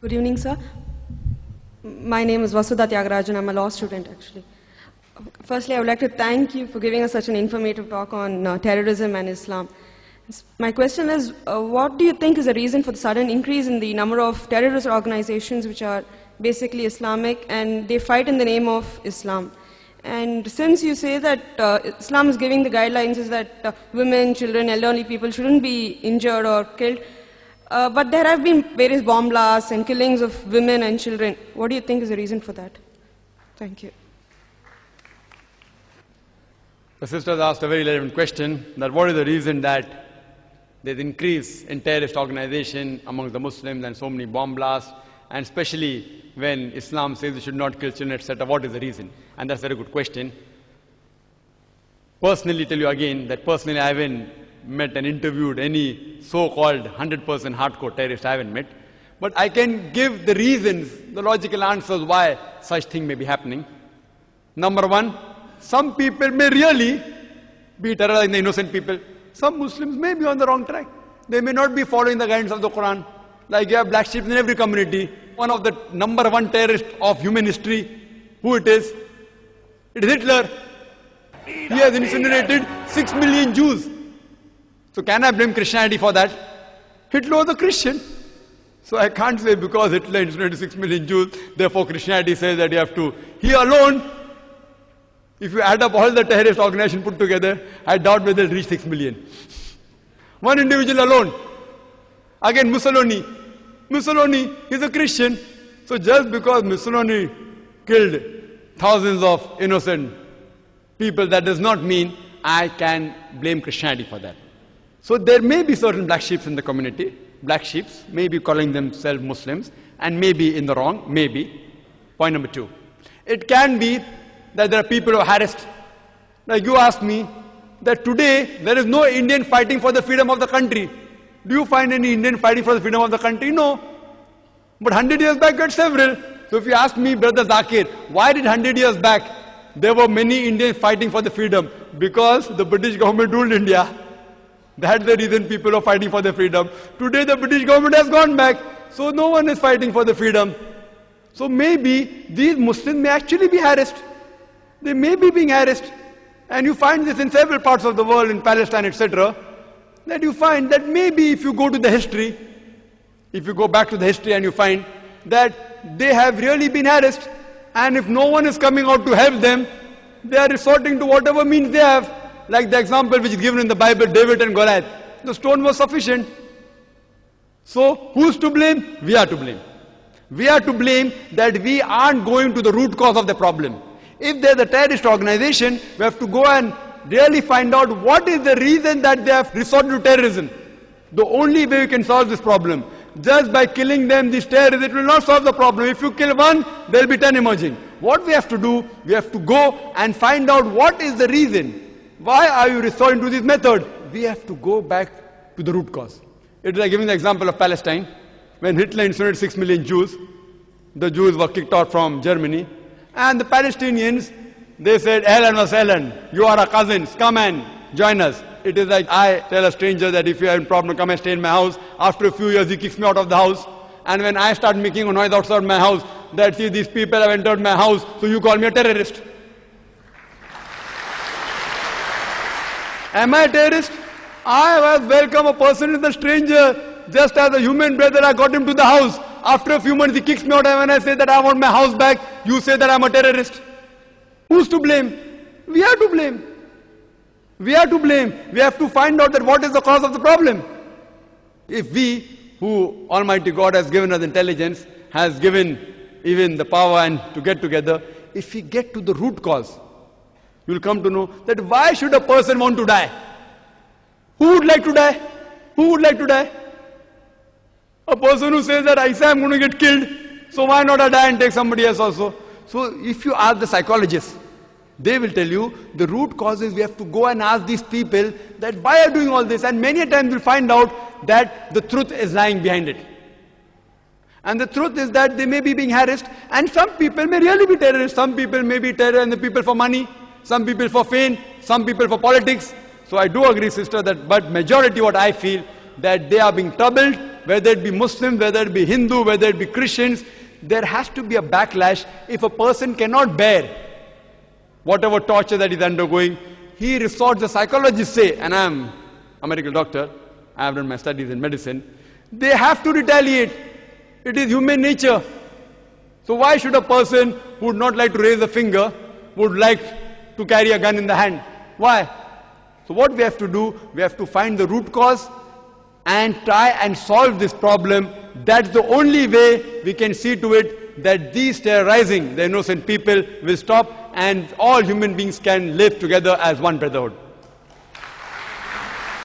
Good evening, sir. My name is Vasudha Tyagarajan. I'm a law student, actually. Firstly, I would like to thank you for giving us such an informative talk on terrorism and Islam. My question is, what do you think is the reason for the sudden increase in the number of terrorist organizations which are basically Islamic and they fight in the name of Islam? And since you say that Islam is giving the guidelines is that women, children, elderly people shouldn't be injured or killed, but there have been various bomb blasts and killings of women and children. What do you think is the reason for that? Thank you. The sister has asked a very relevant question, that what is the reason that there's increase in terrorist organization among the Muslims and so many bomb blasts, and especially when Islam says you should not kill children, etc. What is the reason? And that's a very good question. Personally, tell you again that personally I haven't met and interviewed any so-called 100% hardcore terrorist. I haven't met. But I can give the reasons, the logical answers why such thing may be happening. Number one, some people may really be terrorizing the innocent people. Some Muslims may be on the wrong track. They may not be following the guidance of the Quran. Like you have black sheep in every community. One of the number one terrorists of human history, who it is? It is Hitler. He has incinerated 6 million Jews. So can I blame Christianity for that? Hitler was a Christian. So I can't say because Hitler incinerated 6 million Jews, therefore Christianity says that you have to. He alone, if you add up all the terrorist organizations put together, I doubt whether they'll reach 6 million. One individual alone. Again, Mussolini. Mussolini is a Christian. So just because Mussolini killed thousands of innocent people, that does not mean I can blame Christianity for that. So there may be certain black sheep in the community. Black sheep may be calling themselves Muslims and may be in the wrong, maybe. Point number two. It can be that there are people who are harassed. Like you asked me that today there is no Indian fighting for the freedom of the country. Do you find any Indian fighting for the freedom of the country? No. But 100 years back, you had several. So if you ask me, Brother Zakir, why did 100 years back there were many Indians fighting for the freedom? Because the British government ruled India. That's the reason people are fighting for their freedom. Today the British government has gone back, so no one is fighting for the freedom. So maybe these Muslims may actually be harassed. They may be being harassed. And you find this in several parts of the world, in Palestine, etc. That you find that maybe if you go to the history, if you go back to the history and you find that they have really been harassed, and if no one is coming out to help them, they are resorting to whatever means they have. Like the example which is given in the Bible, David and Goliath. The stone was sufficient. So who's to blame? We are to blame. We are to blame that we aren't going to the root cause of the problem. If there's a terrorist organization, we have to go and really find out what is the reason that they have resorted to terrorism. The only way we can solve this problem. Just by killing them, these terrorists, it will not solve the problem. If you kill one, there will be 10 emerging. What we have to do, we have to go and find out what is the reason. Why are you resorting to this method? We have to go back to the root cause. It is like giving the example of Palestine. When Hitler incinerated 6 million Jews, the Jews were kicked out from Germany. And the Palestinians, they said, Ahlan wa sahlan, you are our cousins, come and join us. It is like I tell a stranger that if you have a problem, come and stay in my house. After a few years, he kicks me out of the house. And when I start making a noise outside my house, that see, these people have entered my house, so you call me a terrorist. Am I a terrorist? I have welcomed a person as a stranger, just as a human brother. I got him to the house. After a few months, he kicks me out, and when I say that I want my house back, you say that I'm a terrorist. Who's to blame? We are to blame. We are to blame. We have to find out that what is the cause of the problem. If we, who Almighty God has given us intelligence, has given even the power and to get together, if we get to the root cause, you will come to know that why should a person want to die? Who would like to die? Who would like to die? A person who says that I say I'm going to get killed, so why not I die and take somebody else also? So if you ask the psychologists, they will tell you the root cause is we have to go and ask these people that why are you doing all this, and many a times you'll find out that the truth is lying behind it. And the truth is that they may be being harassed, and some people may really be terrorists. Some people may be terrorists and the people for money, some people for fame, some people for politics. So I do agree, sister, that but majority what I feel that they are being troubled whether it be Muslims, whether it be Hindu, whether it be Christians, there has to be a backlash. If a person cannot bear whatever torture that is undergoing, he resorts, the psychologists say, and I am a medical doctor, I have done my studies in medicine, they have to retaliate. It is human nature. So why should a person who would not like to raise a finger, would like to carry a gun in the hand? Why? So what we have to do, we have to find the root cause and try and solve this problem. That's the only way we can see to it that these terrorizing the innocent people will stop and all human beings can live together as one brotherhood.